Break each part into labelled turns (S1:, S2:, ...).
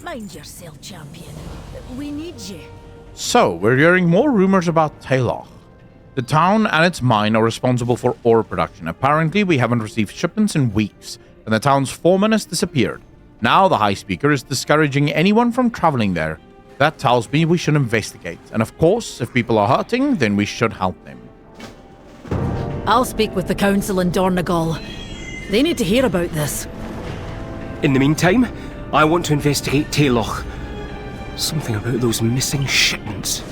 S1: Mind yourself, champion. We need you.
S2: So, we're hearing more rumors about Taylor. The town and its mine are responsible for ore production. Apparently, we haven't received shipments in weeks, and the town's foreman has disappeared. Now the High Speaker is discouraging anyone from traveling there. That tells me we should investigate. And of course, if people are hurting, then we should help them.
S1: I'll speak with the council in Dornegal. They need to hear about this.
S3: In the meantime, I want to investigate Taylor. Something about those missing shipments.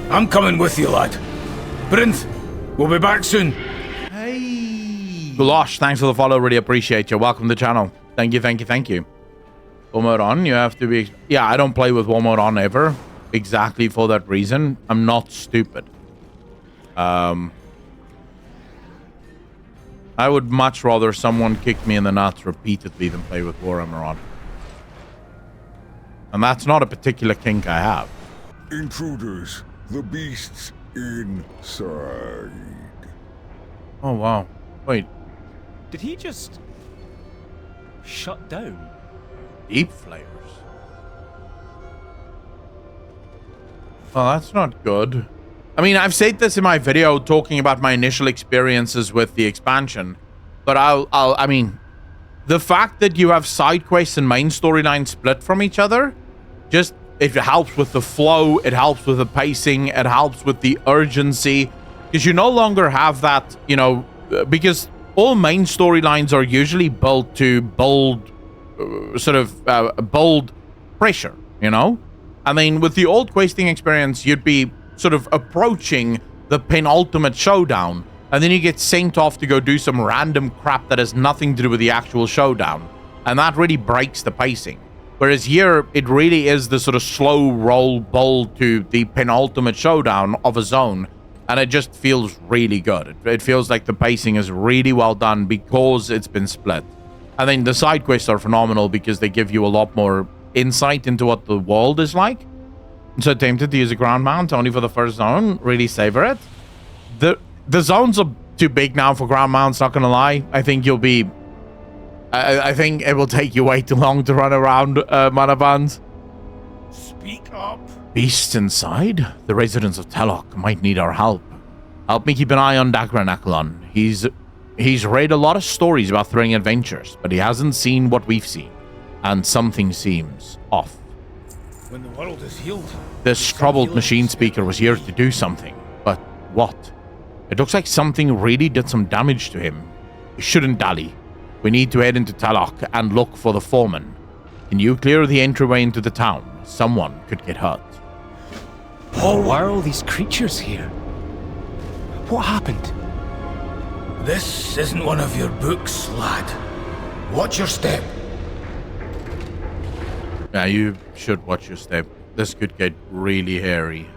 S4: I'm coming with you, lad. Brinth, we'll be back soon.
S2: Hey. Gulash, thanks for the follow. Really appreciate you. Welcome to the channel. Thank you, thank you, thank you. One more on. You have to be... Yeah, I don't play with one more on ever. Exactly for that reason. I'm not stupid. I would much rather someone kick me in the nuts repeatedly than play with Warhammer on. And that's not a particular kink I have.
S5: Intruders. The beasts inside.
S2: Oh, wow. Wait.
S3: Did he just... shut down?
S2: Deep flavors. Well, that's not good. I mean, I've said this in my video talking about my initial experiences with the expansion, but I mean, the fact that you have side quests and main storyline split from each other, just, it helps with the flow, it helps with the pacing, it helps with the urgency, because you no longer have that, you know, because all main storylines are usually built to build bold pressure, you know? I mean, with the old questing experience, you'd be sort of approaching the penultimate showdown, and then you get sent off to go do some random crap that has nothing to do with the actual showdown, and that really breaks the pacing. Whereas here, it really is the sort of slow roll build to the penultimate showdown of a zone, and it just feels really good. It feels like the pacing is really well done because it's been split. I think the side quests are phenomenal because they give you a lot more insight into what the world is like. I'm so tempted to use a ground mount only for the first zone. Really savor it. The zones are too big now for ground mounts, not gonna lie. I think you'll be... I think it will take you way too long to run around mana bands.
S4: Speak up.
S2: Beasts inside? The residents of Telok might need our help. Help me keep an eye on Dagran Akalon. He's read a lot of stories about thrilling adventures, but he hasn't seen what we've seen. And something seems off.
S4: When the world is healed...
S2: This troubled machine speaker was here to do something. But what? It looks like something really did some damage to him. We shouldn't dally. We need to head into Talok and look for the foreman. Can you clear the entryway into the town? Someone could get hurt.
S3: Oh, why are all these creatures here? What happened?
S4: This isn't one of your books, lad. Watch your step.
S2: Yeah, you should watch your step. This could get really hairy.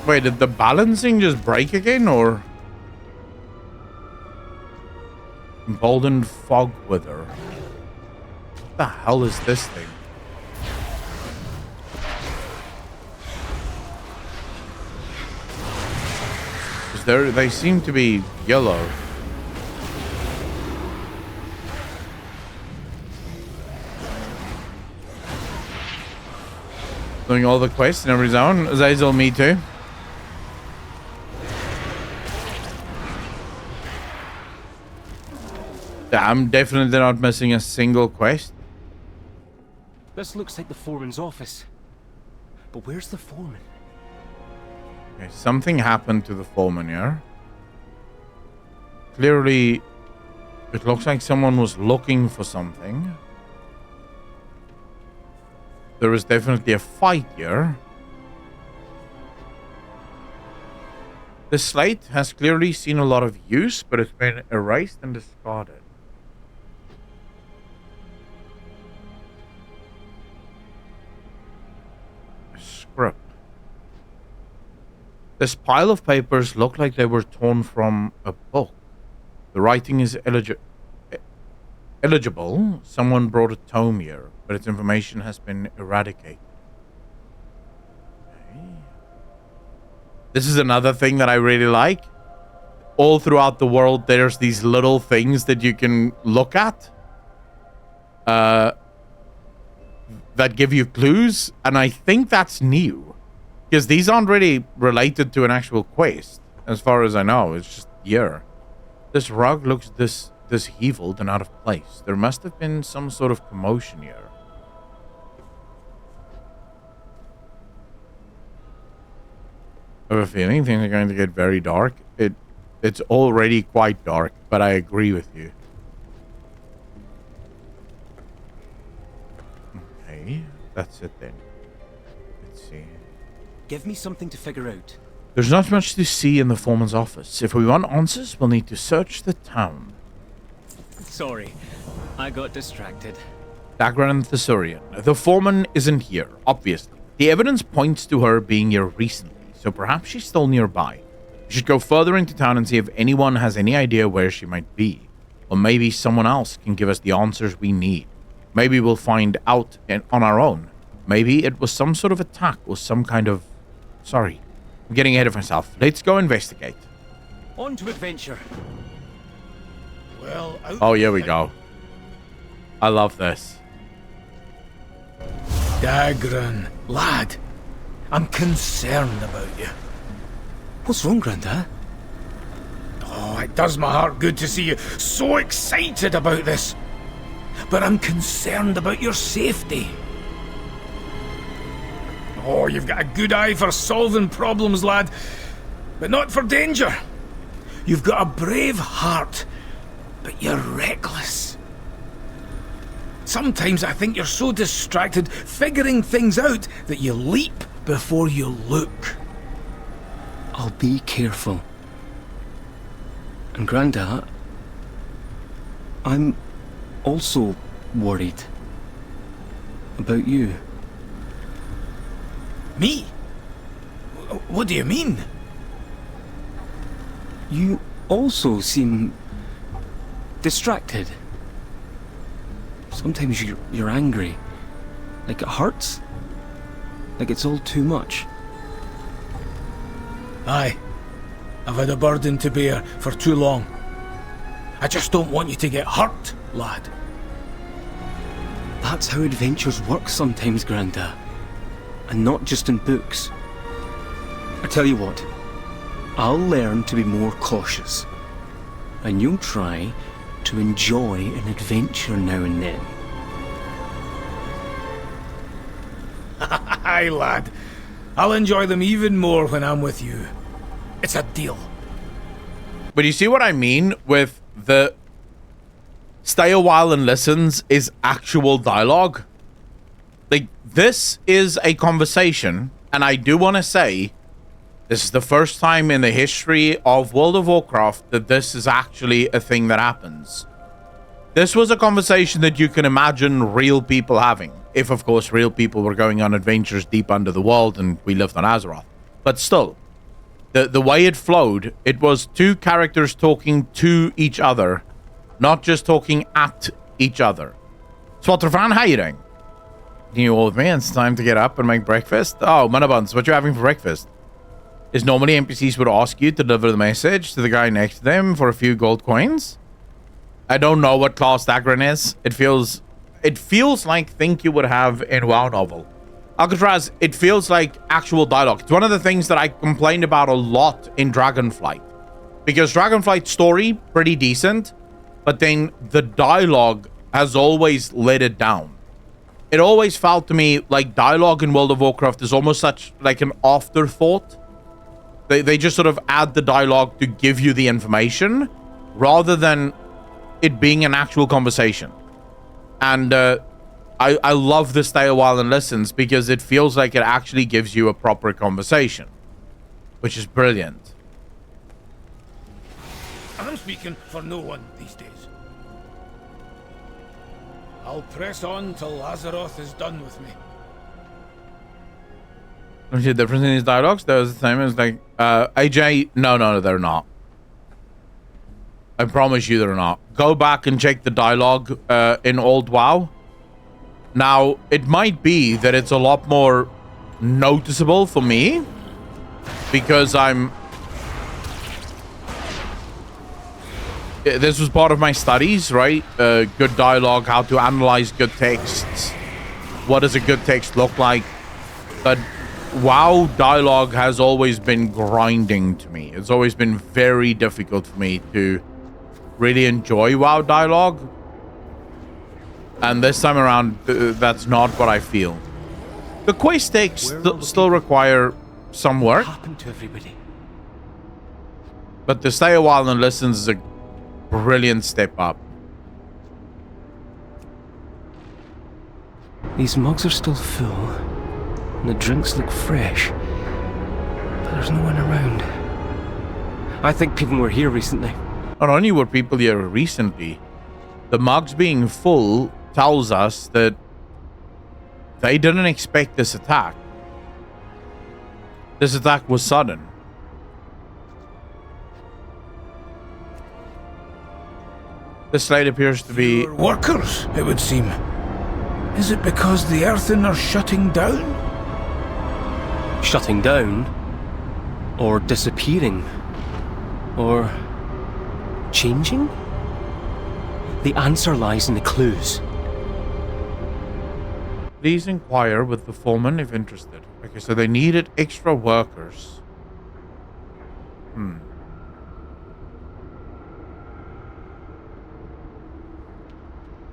S2: Wait, did the balancing just break again, or? Emboldened fog wither. What the hell is this thing? Because they seem to be yellow. Doing all the quests in every zone. Zazel, me too. I'm definitely not missing a single quest.
S3: This looks like the foreman's office. But where's the foreman?
S2: Okay, something happened to the foreman here. Clearly, it looks like someone was looking for something. There is definitely a fight here. The slate has clearly seen a lot of use, but it's been erased and discarded. A script. This pile of papers look like they were torn from a book. The writing is illegible. Someone brought a tome here, but its information has been eradicated. Okay. This is another thing that I really like. All throughout the world, there's these little things that you can look at that give you clues, and I think that's new. Because these aren't really related to an actual quest, as far as I know. It's just here. This rug looks disheveled and out of place. There must have been some sort of commotion here. I have a feeling things are going to get very dark. It's already quite dark, but I agree with you. Okay, that's it then. Let's see.
S3: Give me something to figure out.
S2: There's not much to see in the foreman's office. If we want answers, we'll need to search the town.
S3: Sorry, I got distracted.
S2: Dagran Thesaurian. The foreman isn't here, obviously. The evidence points to her being here recently, so perhaps she's still nearby. We should go further into town and see if anyone has any idea where she might be. Or maybe someone else can give us the answers we need. Maybe we'll find out on our own. Maybe it was some sort of attack or some kind of... Sorry, I'm getting ahead of myself. Let's go investigate.
S3: On to adventure.
S4: Well,
S2: Oh, here we go. I love this.
S4: Dagran, lad, I'm concerned about you.
S3: What's wrong, Granda?
S4: Oh, it does my heart good to see you so excited about this. But I'm concerned about your safety. Oh, you've got a good eye for solving problems, lad, but not for danger. You've got a brave heart, but you're reckless. Sometimes I think you're so distracted figuring things out that you leap before you look.
S3: I'll be careful. And Granda, I'm also worried about you.
S4: Me? What do you mean?
S3: You also seem distracted. Sometimes you're angry. Like it hurts. Like it's all too much.
S4: Aye. I've had a burden to bear for too long. I just don't want you to get hurt, lad.
S3: That's how adventures work sometimes, Granda. And not just in books. I tell you what, I'll learn to be more cautious. And you'll try to enjoy an adventure now and then.
S4: Aye, lad. I'll enjoy them even more when I'm with you. It's a deal.
S2: But you see what I mean with the stay a while and listens is actual dialogue? Like, this is a conversation, and I do want to say this is the first time in the history of World of Warcraft that this is actually a thing that happens. This was a conversation that you can imagine real people having. If, of course, real people were going on adventures deep under the world and we lived on Azeroth. But still, the way it flowed, it was two characters talking to each other, not just talking at each other. Swattervan, how you doing? Can you all with me? It's time to get up and make breakfast. Oh, Munabuns, what you having for breakfast? Is normally NPCs would ask you to deliver the message to the guy next to them for a few gold coins. I don't know what class Dagran is. It feels like think you would have in WoW novel. Alcatraz, it feels like actual dialogue. It's one of the things that I complained about a lot in Dragonflight. Because Dragonflight's story, pretty decent, but then the dialogue has always let it down. It always felt to me like dialogue in World of Warcraft is almost such like an afterthought. They just sort of add the dialogue to give you the information rather than it being an actual conversation. And I love the stay a while and listens because it feels like it actually gives you a proper conversation, which is brilliant.
S4: I'm speaking for no one these days. I'll press on till Azeroth is done with me.
S2: Don't you see the difference in these dialogues? They're the same as like AJ. No, they're not. I promise you they're not. Go back and check the dialogue in Old WoW. Now, it might be that it's a lot more noticeable for me because this was part of my studies, right? Good dialogue, how to analyze good texts. What does a good text look like? But WoW dialogue has always been grinding to me. It's always been very difficult for me to really enjoy WoW dialogue. And this time around, that's not what I feel. The quest texts still require some work.
S3: What happened to everybody?
S2: But to stay a while and listen is a brilliant step up.
S3: These mugs are still full, and the drinks look fresh, but there's no one around. I think people were here recently.
S2: Not only were people here recently, the mugs being full tells us that they didn't expect this attack. This attack was sudden. This slide appears to be...
S4: workers, it would seem. Is it because the Earthen are shutting down?
S3: Shutting down? Or disappearing? Or changing? The answer lies in the clues.
S2: Please inquire with the foreman if interested. Okay, so they needed extra workers.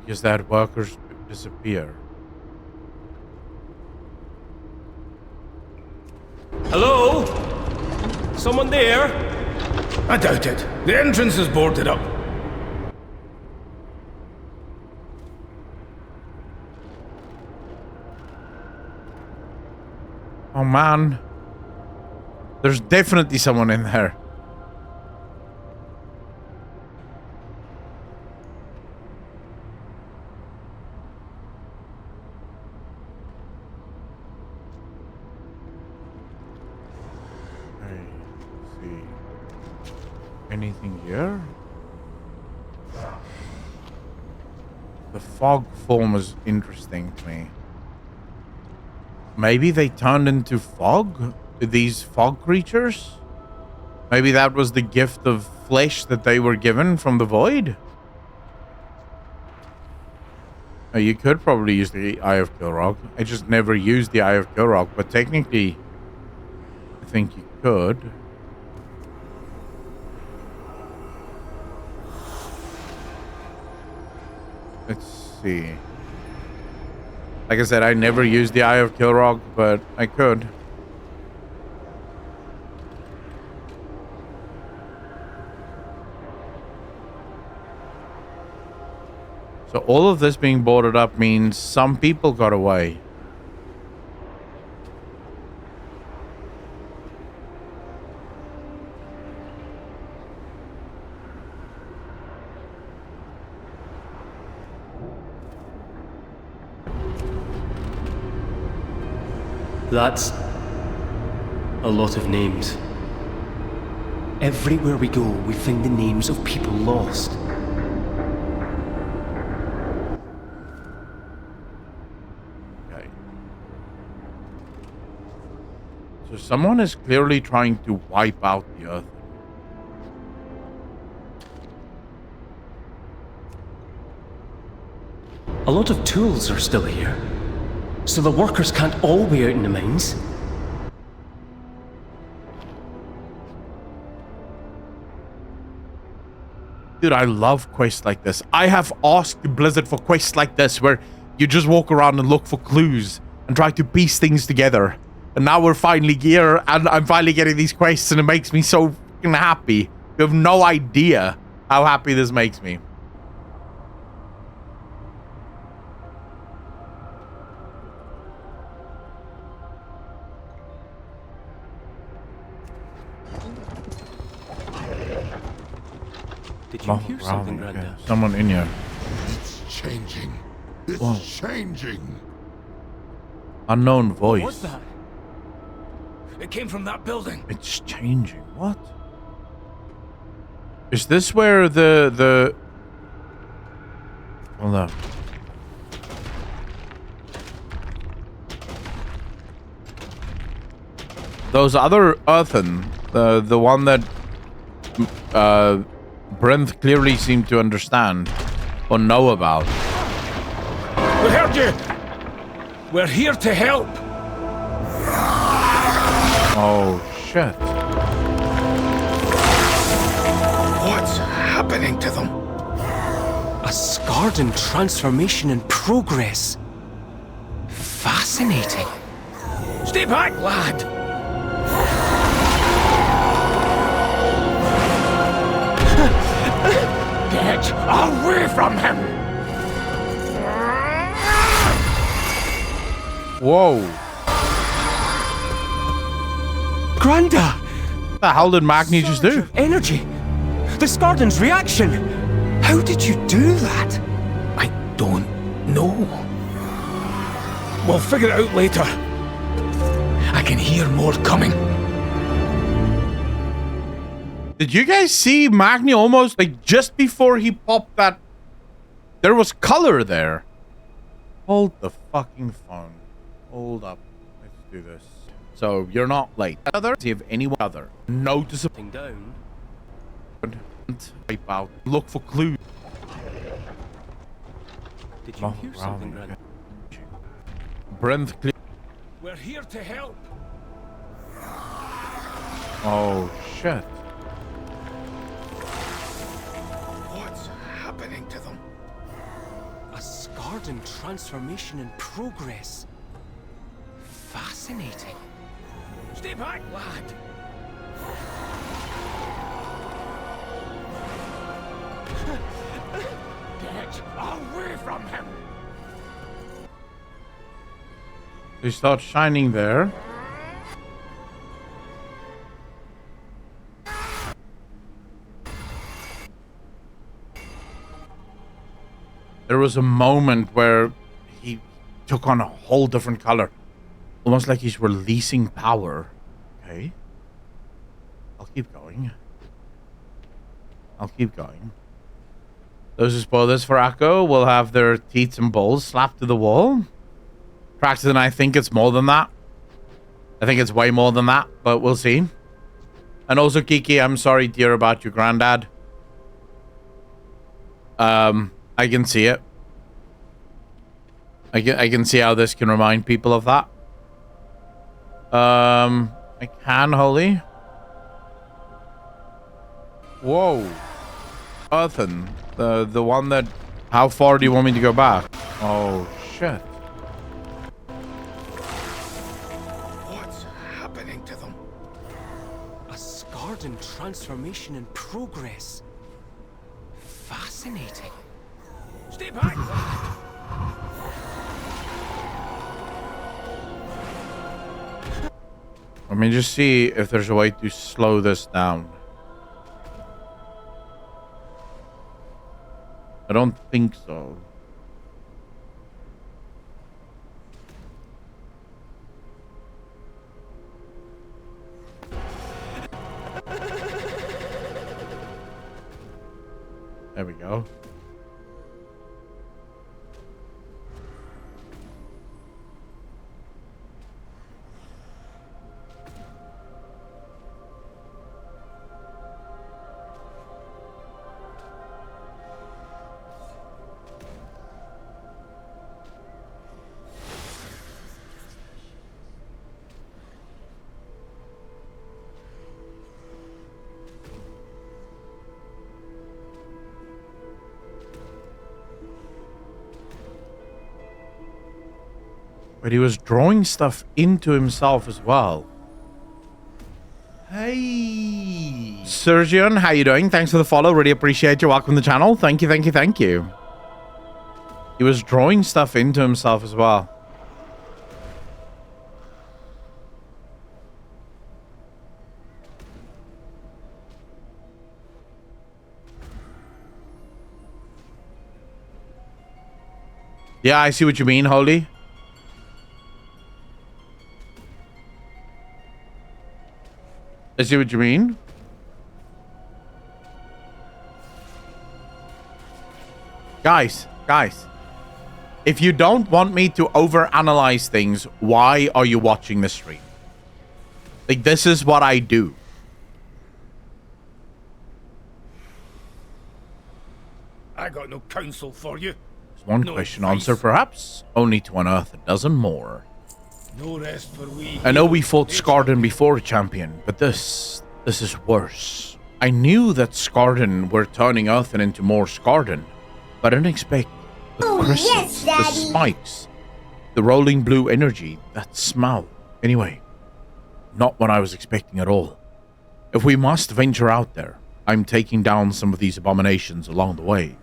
S2: Because they had workers disappear.
S3: Hello? Someone there?
S4: I doubt it. The entrance is boarded up.
S2: Oh man. There's definitely someone in there. Anything here? The fog form is interesting to me. Maybe they turned into fog? These fog creatures? Maybe that was the gift of flesh that they were given from the void? You could probably use the Eye of Kilrog. I just never used the Eye of Kilrog, but technically I think you could. Let's see. Like I said, I never used the Eye of Kilrog, but I could. So all of this being boarded up means some people got away.
S3: That's a lot of names. Everywhere we go, we find the names of people lost.
S2: Okay. So someone is clearly trying to wipe out the Earth.
S3: A lot of tools are still here. So the workers can't all be out in the mines.
S2: Dude, I love quests like this. I have asked Blizzard for quests like this where you just walk around and look for clues and try to piece things together. And now we're finally here and I'm finally getting these quests and it makes me so fucking happy. You have no idea how happy this makes me.
S3: Did you hear something, Granda?
S2: Someone in here.
S5: It's changing. It's
S2: Whoa.
S5: changing.
S2: Unknown voice.
S3: What's that?
S4: It came from that building.
S2: It's changing. What? Is this where the hold on. Those other earthen, the one that Brent clearly seemed to understand or know about.
S4: We heard you. We're here to help.
S2: Oh shit.
S4: What's happening to them?
S3: A Skardyn transformation in progress. Fascinating.
S4: Stay back, lad. Get away from him.
S2: Whoa.
S3: Granda!
S2: What the hell did Magni just
S3: Surge
S2: do?
S3: of energy! The Skardyn's reaction! How did you do that?
S4: I don't know. We'll figure it out later. I can hear more coming.
S2: Did you guys see Magni almost like just before he popped that? There was color there. Hold the fucking phone. Hold up. Let's do this. So you're not late. See if anyone other noticeable
S3: Down.
S2: wipe out. Look for clues.
S3: Did you hear something,
S2: wow.
S3: Granda?
S2: Brent.
S4: We're here to help.
S2: Oh shit.
S4: What's happening to them?
S3: A Skardyn transformation in progress. Fascinating.
S4: Stay back, lad. Get away from him.
S2: They start shining there. There was a moment where he took on a whole different color. Almost like he's releasing power. Okay. I'll keep going. I'll keep going. Those who spoil this for Akko will have their teeth and balls slapped to the wall. Practice, and I think it's more than that. I think it's way more than that, but we'll see. And also, Kiki, I'm sorry, dear, about your granddad. I can see it. I can see how this can remind people of that. I can, Holy. Whoa. Earthen. The one that... How far do you want me to go back? Oh, shit.
S4: What's happening to them?
S3: A Skardyn transformation in progress. Fascinating.
S4: Stay back, lad.
S2: Let me just see if there's a way to slow this down. I don't think so. There we go. But he was drawing stuff into himself as well. Hey. Sergion, how you doing? Thanks for the follow. Really appreciate you. Welcome to the channel. Thank you, thank you, thank you. He was drawing stuff into himself as well. Yeah, I see what you mean, Holy. I see what you mean. Guys. If you don't want me to overanalyze things, why are you watching the stream? Like, this is what I do.
S4: I got no counsel for you.
S2: One
S4: No
S2: question
S4: advice.
S2: answer, perhaps, only to unearth a dozen more.
S4: No rest for we.
S2: I know we fought Skardyn before, champion, but this is worse. I knew that Skardyn were turning Earthen into more Skardyn, but I didn't expect the crystals, the spikes, the rolling blue energy, that smell. Anyway, not what I was expecting at all. If we must venture out there, I'm taking down some of these abominations along the way.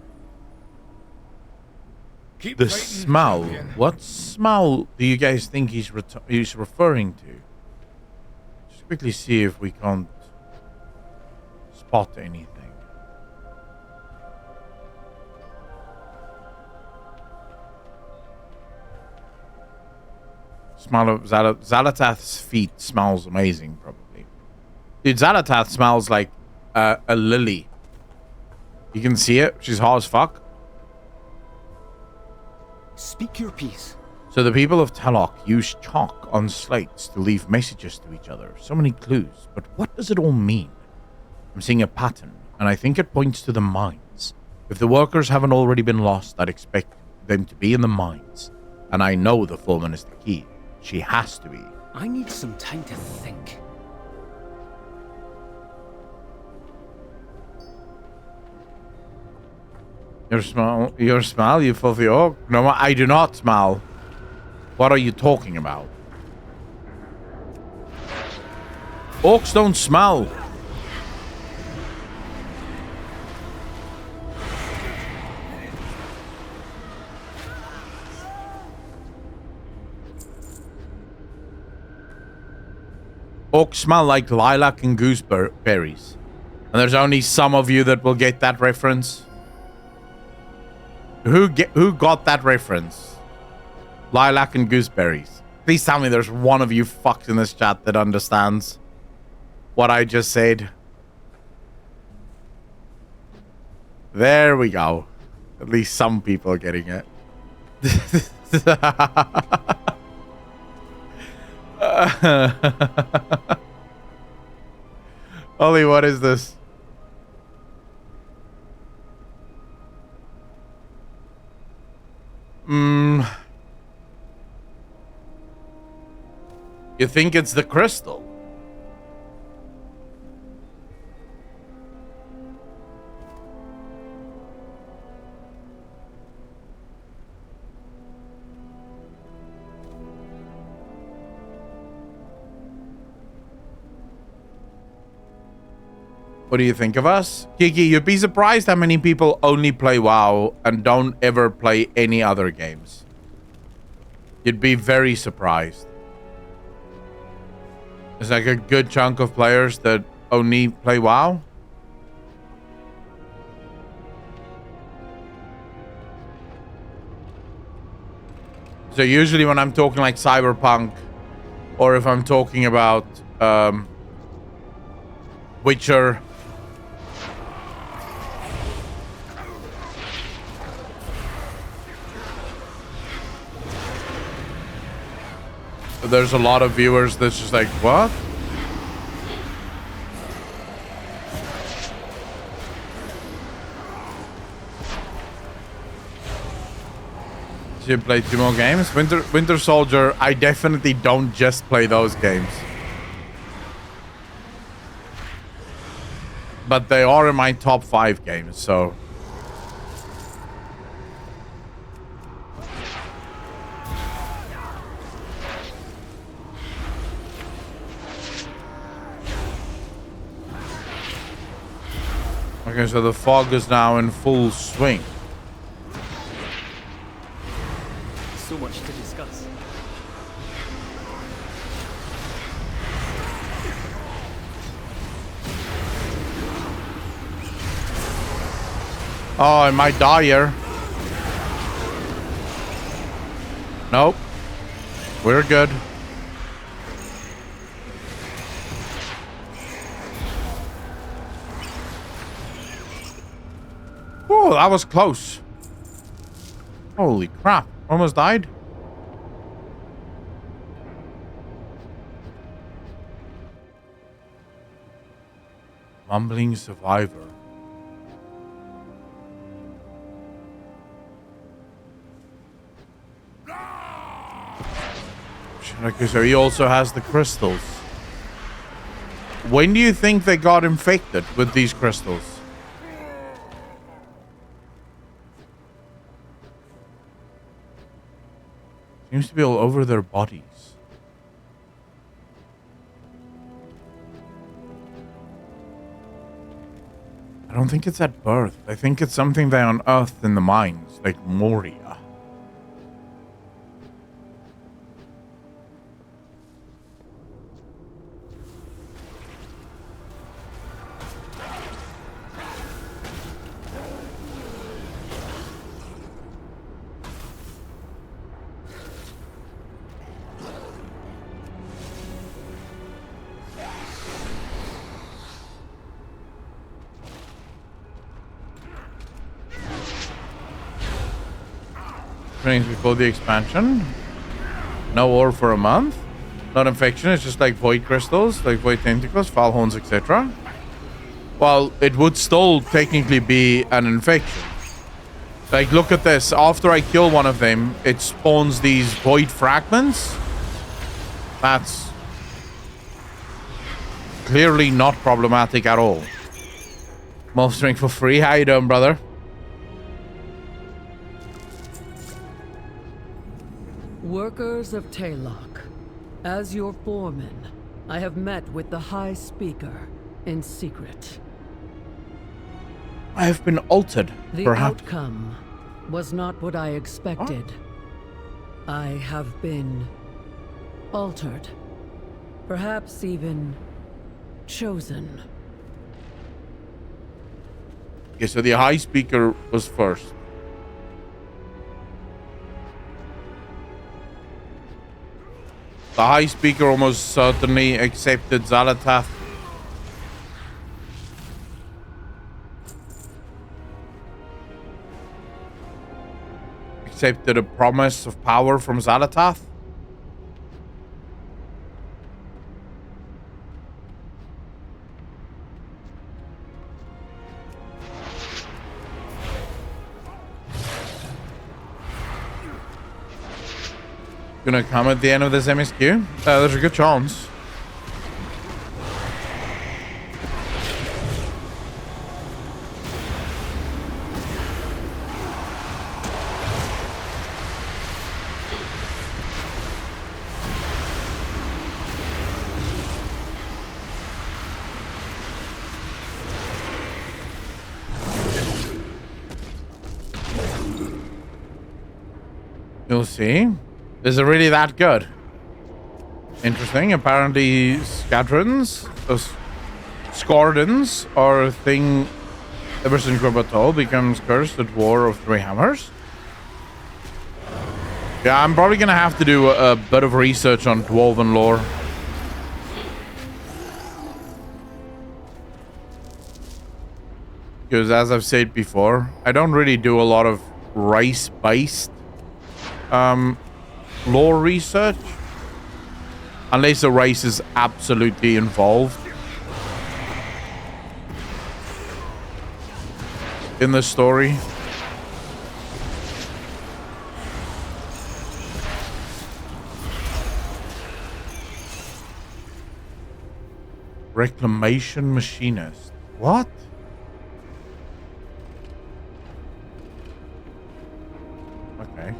S4: Keep
S2: The
S4: fighting,
S2: smell.
S4: champion.
S2: What smell do you guys think he's referring to? Just quickly see if we can't spot anything. Smell of Zalatath's feet smells amazing, probably. Dude, Zalatath smells like a lily. You can see it. She's hot as fuck.
S3: Speak your piece.
S2: So the people of Talok use chalk on slates to leave messages to each other. So many clues, but what does it all mean? I'm seeing a pattern, and I think it points to the mines. If the workers haven't already been lost, I'd expect them to be in the mines. And I know the foreman is the key. She has to be.
S3: I need some time to think.
S2: Your smell, you filthy orc? No, I do not smell. What are you talking about? Orcs don't smell. Orcs smell like lilac and gooseberries. And there's only some of you that will get that reference. Who got that reference? Lilac and gooseberries. Please tell me there's one of you fucks in this chat that understands what I just said. There we go. At least some people are getting it. Ollie, what is this? You think it's the crystal? What do you think of us? Kiki, you'd be surprised how many people only play WoW and don't ever play any other games. You'd be very surprised. There's like a good chunk of players that only play WoW. So usually when I'm talking like Cyberpunk, or if I'm talking about Witcher, there's a lot of viewers that's just like, what? You play 2 more games? Winter Soldier, I definitely don't just play those games. But they are in my top 5 games, so... Okay, so the fog is now in full swing.
S3: So much to discuss.
S2: Oh, I might die here. Nope. We're good. Oh, that was close. Holy crap. Almost died. Mumbling survivor. Okay, so he also has the crystals. When do you think they got infected with these crystals? Seems to be all over their bodies. I don't think it's at birth. I think it's something they unearthed in the mines, like Moria. Before the expansion. No ore for a month. Not infection, it's just like void crystals, like void tentacles, foul horns, etc. Well, it would still technically be an infection. Like, look at this. After I kill one of them, it spawns these void fragments. That's clearly not problematic at all. Mastering for free. How you doing, brother?
S6: Workers of Taylok, as your foreman, I have met with the High Speaker in secret.
S2: I have been altered,
S6: The
S2: perhaps.
S6: outcome was not what I expected. I have been altered. Perhaps even chosen.
S2: Okay, so the High Speaker was first. The High Speaker almost certainly accepted Xalatath. Accepted a promise of power from Xalatath. Gonna come at the end of this MSQ? There's a good chance. You'll see. Is it really that good? Interesting. Apparently, Skardens are a thing ever since Grubatoll becomes cursed at War of Three Hammers. Yeah, I'm probably gonna have to do a bit of research on Dwarven lore. Because as I've said before, I don't really do a lot of race-based lore research unless the race is absolutely involved in the story. Reclamation machinist. What? Okay.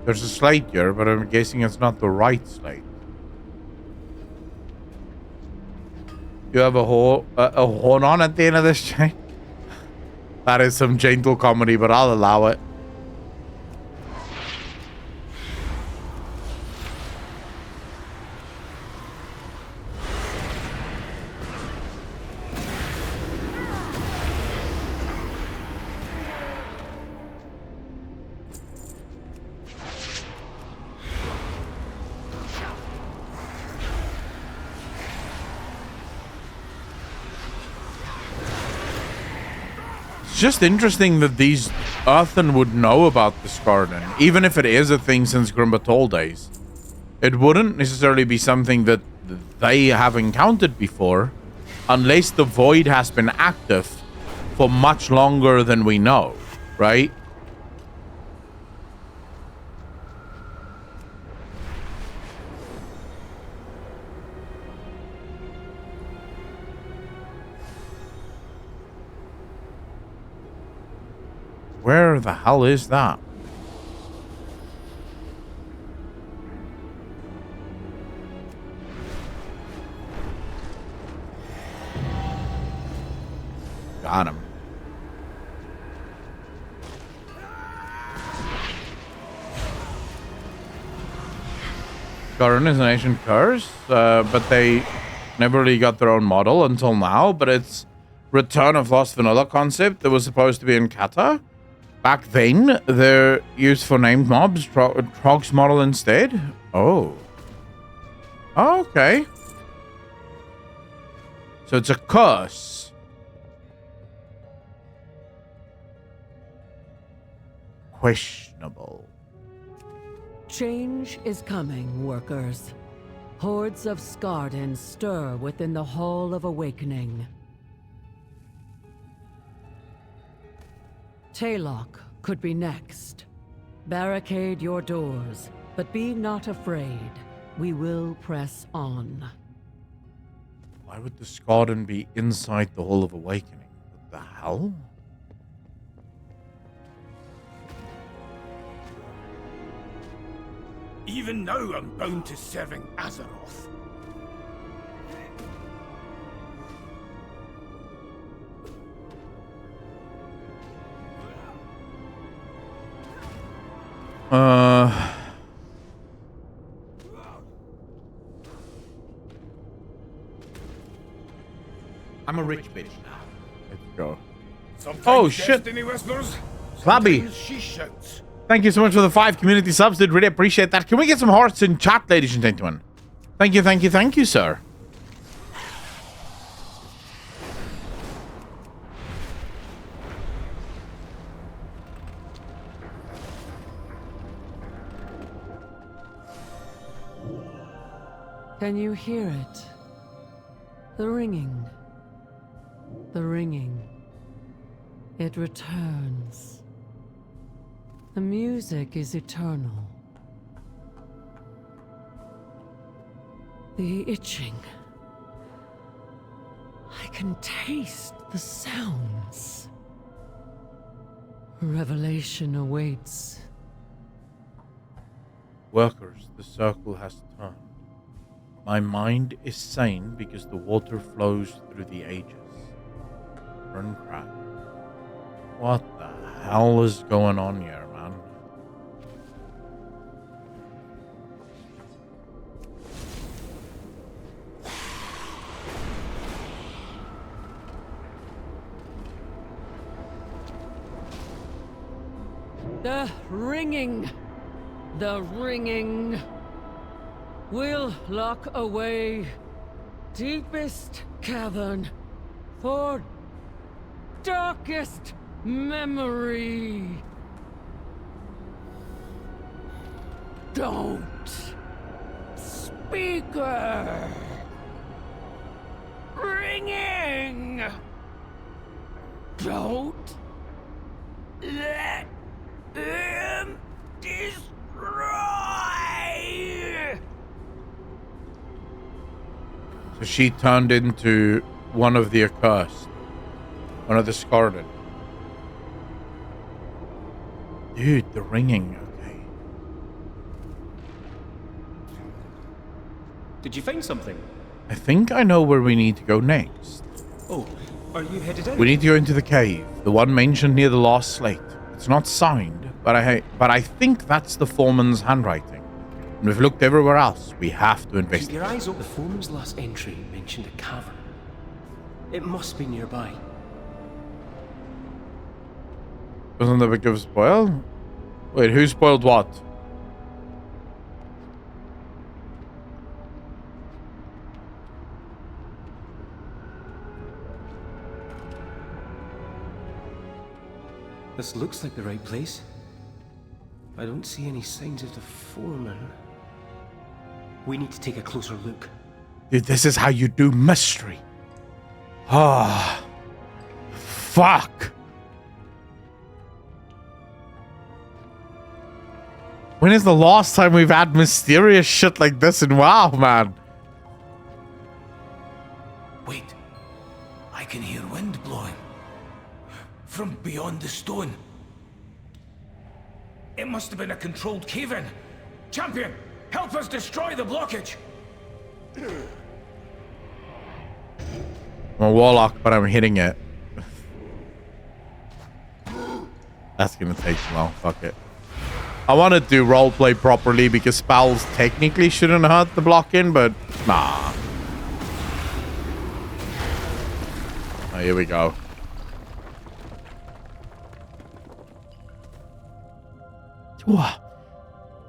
S2: There's a slate here, but I'm guessing it's not the right slate. You have a horn on at the end of this chain? That is some gentle comedy, but I'll allow it. just interesting that these Earthen would know about the Skardyn, even if it is a thing since Grimbatol days. It wouldn't necessarily be something that they have encountered before, unless the void has been active for much longer than we know, right? Where the hell is that? Got him. Skardyn is an ancient curse, but they never really got their own model until now. But it's Return of Lost Vanilla concept that was supposed to be in Kata. Back then, they're used for named mobs. Trog's model instead. Oh. Okay. So it's a curse. Questionable.
S6: Change is coming, workers. Hordes of Skardyn stir within the Hall of Awakening. Taylock could be next. Barricade your doors, but be not afraid. We will press on.
S2: Why would the Skardyn be inside the Hall of Awakening? What the hell?
S4: Even now I'm bound to serving Azeroth.
S2: I'm a rich bitch now. Let's go.
S4: Sometimes
S2: Oh, shit.
S4: Destiny whispers.
S2: Slabby.
S4: Sometimes she shouts.
S2: Thank you so much for the 5 community subs, dude. Really appreciate that. Can we get some hearts in chat, ladies and gentlemen? Thank you, thank you, thank you, sir.
S6: Can you hear it? The ringing. The ringing. It returns. The music is eternal. The itching. I can taste the sounds. Revelation awaits.
S2: Workers, the circle has turned. My mind is sane because the water flows through the ages. Burn crap. What the hell is going on here, man?
S6: The ringing. The ringing. We'll lock away deepest cavern for darkest memory. Don't. Speaker. Ringing. Don't let him destroy.
S2: So she turned into one of the accursed. One of the Skardyn. Dude, the ringing. Okay.
S3: Did you find something?
S2: I think I know where we need to go next.
S3: Oh, are you headed out?
S2: We need to go into the cave, the one mentioned near the last slate. It's not signed, but I think that's the foreman's handwriting. And we've looked everywhere else. We have to
S3: Keep
S2: investigate.
S3: your eyes open. The foreman's last entry mentioned a cavern. It must be nearby.
S2: Wasn't that a big of a spoil? Wait, who spoiled what?
S3: This looks like the right place. I don't see any signs of the foreman. We need to take a closer look.
S2: Dude, this is how you do mystery. Ah. Fuck. When is the last time we've had mysterious shit like this in WoW, man?
S4: Wait. I can hear wind blowing. From beyond the stone. It must have been a controlled cave-in. Champion, help us destroy the blockage.
S2: I'm a warlock, but I'm hitting it. That's gonna take too long. Fuck it. I want to do roleplay properly because spells technically shouldn't hurt the blocking, but nah. Oh, here we go.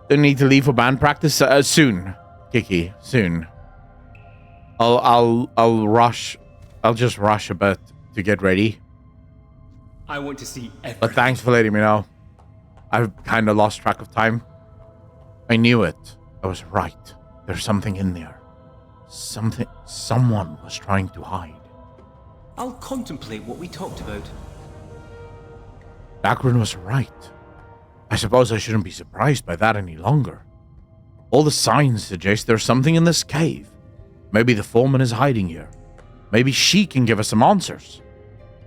S2: Don't need to leave for band practice soon, Kiki. Soon. I'll rush. I'll just rush a bit to get ready.
S3: I want to see everything.
S2: But thanks for letting me know. I've kind of lost track of time. I knew it. I was right. There's something in there. Someone was trying to hide.
S3: I'll contemplate what we talked about.
S2: Dagrin was right. I suppose I shouldn't be surprised by that any longer. All the signs suggest there's something in this cave. Maybe the foreman is hiding here. Maybe she can give us some answers.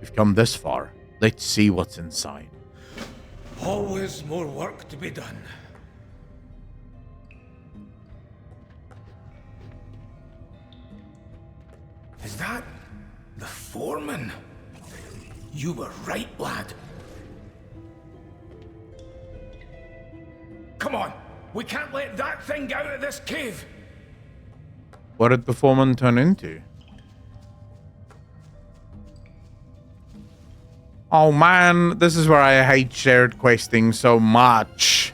S2: We've come this far. Let's see what's inside.
S4: Always more work to be done. Is that the foreman? You were right, lad. Come on, we can't let that thing get out of this cave.
S2: What did the foreman turn into? Oh man, this is where I hate shared questing so much.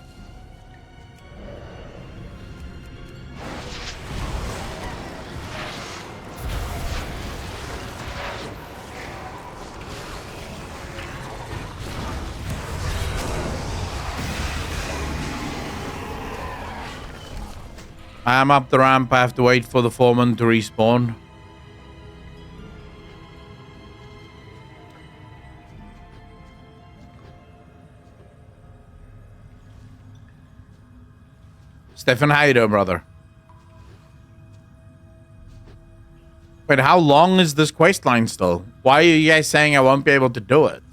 S2: I'm up the ramp. I have to wait for the foreman to respawn. Stefan, how you doing, brother? Wait, how long is this quest line still? Why are you guys saying I won't be able to do it?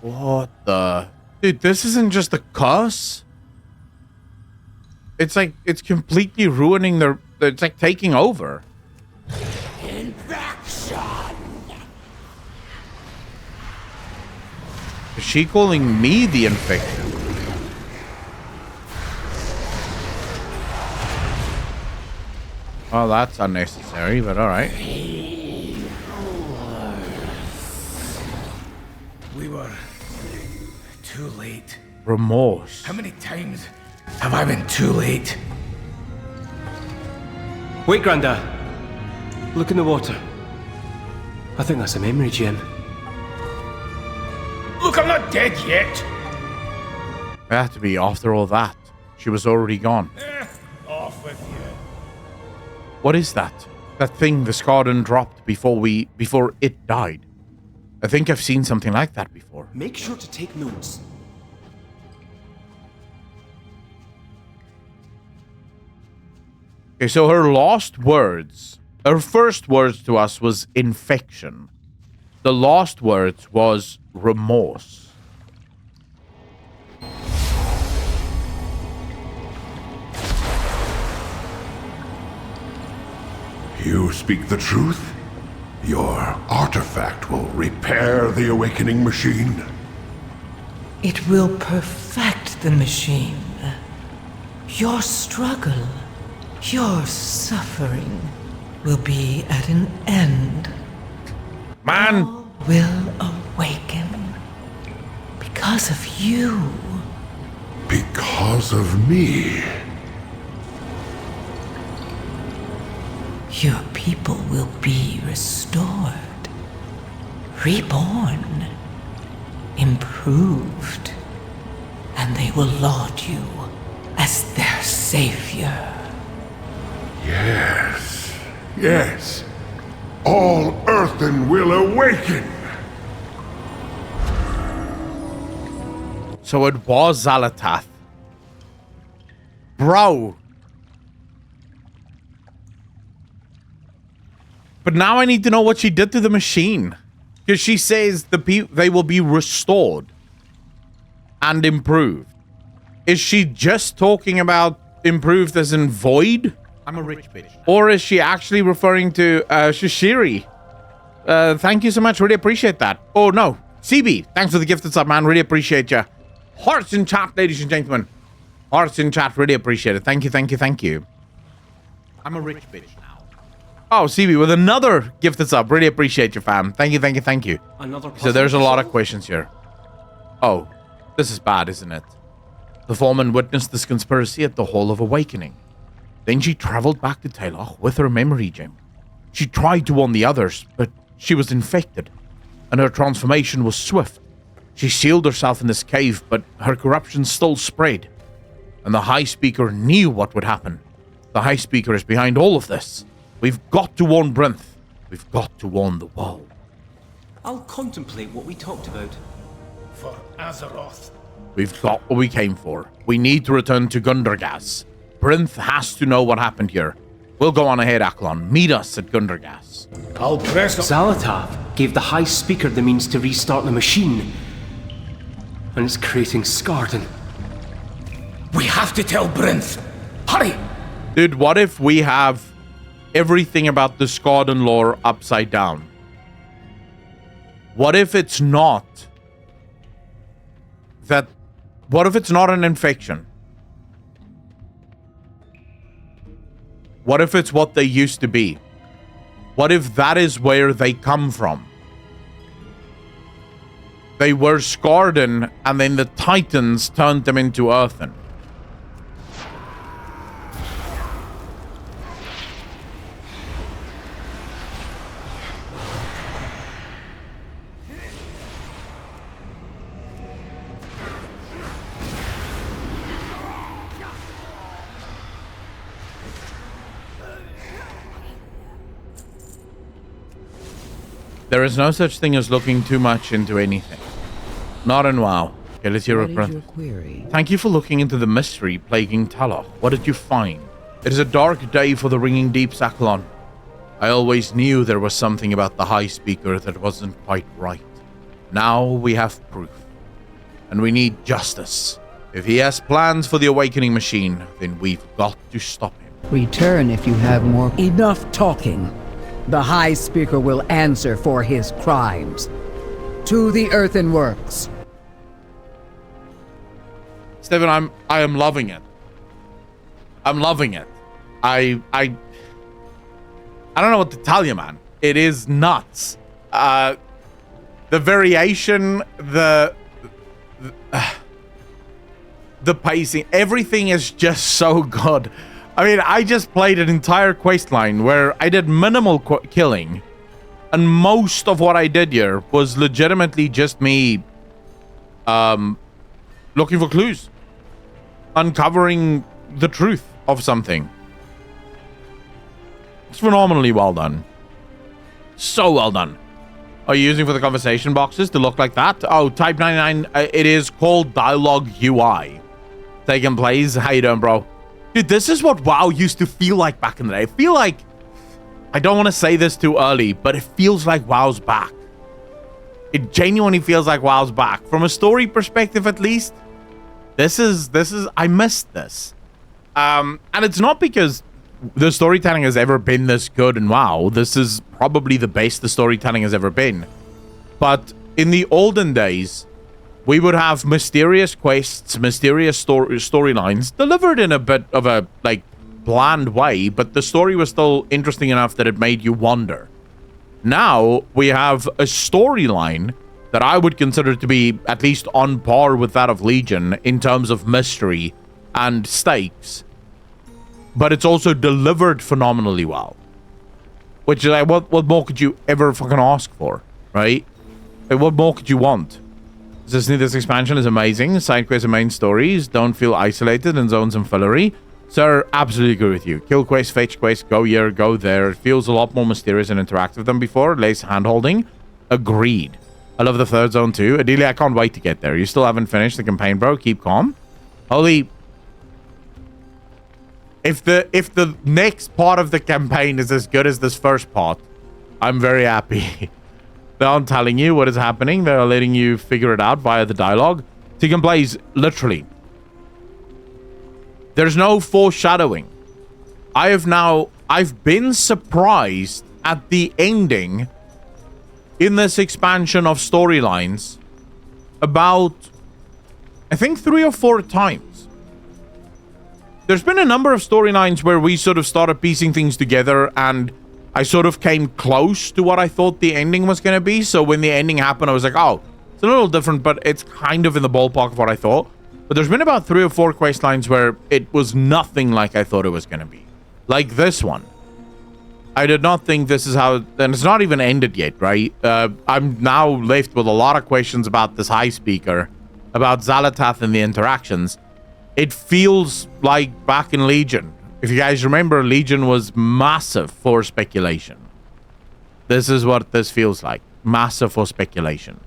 S2: What the... Dude, this isn't just a curse? It's like, it's completely ruining their... It's like taking over.
S5: Infection.
S2: Is she calling me the infected? Well, that's unnecessary, but alright.
S4: We were too late.
S2: Remorse.
S4: How many times have I been too late?
S3: Wait, Granda. Look in the water. I think that's a memory gem.
S4: Look, I'm not dead yet.
S2: It had to be after all that. She was already gone.
S4: Off with you.
S2: What is that? That thing the Skardyn dropped before it died. I think I've seen something like that before.
S3: Make sure to take notes.
S2: Okay, so her last words, her first words to us was infection. The last words was remorse.
S5: You speak the truth? Your artifact will repair the awakening machine.
S7: It will perfect the machine. Your struggle, your suffering will be at an end.
S2: Man!
S7: All will awaken because of you.
S5: Because of me.
S7: Your people will be restored, reborn, improved, and they will laud you as their savior.
S5: Yes, yes. All earthen will awaken.
S2: So it was Zalatath. Bro. But now I need to know what she did to the machine. Because she says they will be restored and improved. Is she just talking about improved as in void?
S8: I'm a rich bitch.
S2: Or is she actually referring to Shishiri? Thank you so much. Really appreciate that. Oh, no. CB, thanks for the gifted sub, man. Really appreciate you. Hearts in chat, ladies and gentlemen. Hearts in chat. Really appreciate it. Thank you, thank you, thank you.
S8: I'm a rich bitch now.
S2: Oh, CB with another gifted sub. Really appreciate you, fam. Thank you, thank you, thank you.
S3: Another
S2: So there's a lot of
S3: puzzle?
S2: questions here. Oh, this is bad, isn't it? The foreman witnessed this conspiracy at the Hall of Awakening. Then she traveled back to Taylor with her memory gem. She tried to warn the others, but she was infected, and her transformation was swift. She sealed herself in this cave, but her corruption still spread. And the High Speaker knew what would happen. The High Speaker is behind all of this. We've got to warn Brinth. We've got to warn the world.
S3: I'll contemplate what we talked about.
S4: For Azeroth.
S2: We've got what we came for. We need to return to Gundergas. Brinth has to know what happened here. We'll go on ahead, Aklon. Meet us at Gundergas.
S4: I'll press
S3: Zalatath gave the High Speaker the means to restart the machine. And it's creating Skardyn.
S4: We have to tell Brinth. Hurry!
S2: Dude, what if we have everything about the Skardyn lore upside down? What if it's not that... What if it's not an infection? What if it's what they used to be? What if that is where they come from? They were Skardyn, and then the Titans turned them into Earthen. There is no such thing as looking too much into anything. Not in WoW. Okay, let's hear
S6: What
S2: it,
S6: is
S2: Brent.
S6: your query?
S2: Thank you for looking into the mystery plaguing Talos. What did you find? It is a dark day for the Ringing Deep, Saklon. I always knew there was something about the High Speaker that wasn't quite right. Now we have proof. And we need justice. If he has plans for the Awakening Machine, then we've got to stop him.
S6: Return if you have more. Enough talking. The High Speaker will answer for his crimes. To the Earthen Works.
S2: Stephen, I am loving it. I'm loving it. I don't know what to tell you, man. It is nuts. The variation, the pacing, everything is just so good. I mean, I just played an entire questline where I did minimal killing, and most of what I did here was legitimately just me looking for clues, uncovering the truth of something. It's phenomenally well done. So well done. Are you using for the conversation boxes to look like that? Oh, Type 99, it is called Dialogue UI. Taking place. How you doing, bro? Dude, this is what WoW used to feel like back in the day. I feel like, I don't want to say this too early, but it feels like WoW's back. It genuinely feels like WoW's back. From a story perspective, at least, this is, I missed this. And it's not because the storytelling has ever been this good in WoW. This is probably the best the storytelling has ever been. But in the olden days, we would have mysterious quests, mysterious storylines delivered in a bit of a, like, bland way, but the story was still interesting enough that it made you wonder. Now, we have a storyline that I would consider to be at least on par with that of Legion in terms of mystery and stakes, but it's also delivered phenomenally well. Which is like, what more could you ever fucking ask for, right? Like, what more could you want? This expansion is amazing. Side quests and main stories don't feel isolated in zones and fillery. Sir, absolutely agree with you. Kill quest, fetch quest, go here, go there. It feels a lot more mysterious and interactive than before. Less hand-holding. Agreed. I love the third zone too. Adelia, I can't wait to get there. You still haven't finished the campaign, bro. Keep calm. Holy... If the next part of the campaign is as good as this first part, I'm very happy. They aren't telling you what is happening. They're letting you figure it out via the dialogue. Tick and Blaze, literally. There's no foreshadowing. I've been surprised at the ending in this expansion of storylines about, I think, 3 or 4 times. There's been a number of storylines where we sort of started piecing things together and I sort of came close to what I thought the ending was going to be. So when the ending happened, I was like, oh, it's a little different, but it's kind of in the ballpark of what I thought. But there's been about 3 or 4 quest lines where it was nothing like I thought it was going to be. Like this one. I did not think this is how... And it's not even ended yet, right? I'm now left with a lot of questions about this high speaker, about Xalatath and the interactions. It feels like back in Legion. If you guys remember, Legion was massive for speculation. This is what this feels like. Massive for speculation.